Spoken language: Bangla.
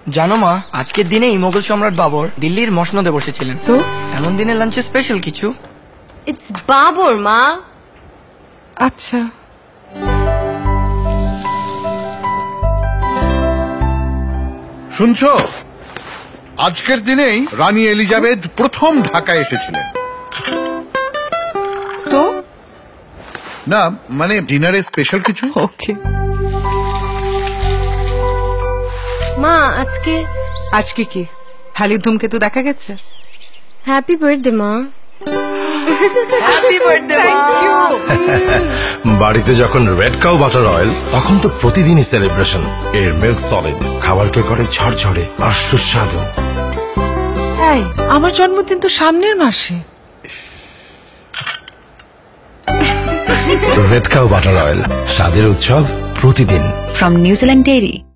জানো মা, আজকের দিনেই মোগল সম্রাট বাবর দিল্লির মসনদে বসেছিলেন। তো এমন দিনে লাঞ্চে স্পেশাল কিছু। ইটস বাবর মা। আচ্ছা, শুনছো, আজকের দিনেই রানী এলিজাবেথ প্রথম ঢাকায় এসেছিলেন। তো না মানে ডিনারে স্পেশাল কিছু। ওকে। মা আজকে আজকে কি হ্যালি ধূমকেতু দেখা গেছে? হ্যাপি বার্থডে মা। Happy birthday thank you. বাড়িতে যখন রেড কাউ বাটার অয়েল, তখন তো প্রতিদিনই সেলিব্রেশন। এর মিল্ক সলিড খাবারকে করে ঝরঝরে আর সুস্বাদু। এই, আমার জন্মদিন তো সামনের মাসে। রেড কাউ বাটার অয়েল, স্বাদের উৎসব প্রতিদিন। From New Zealand Dairy.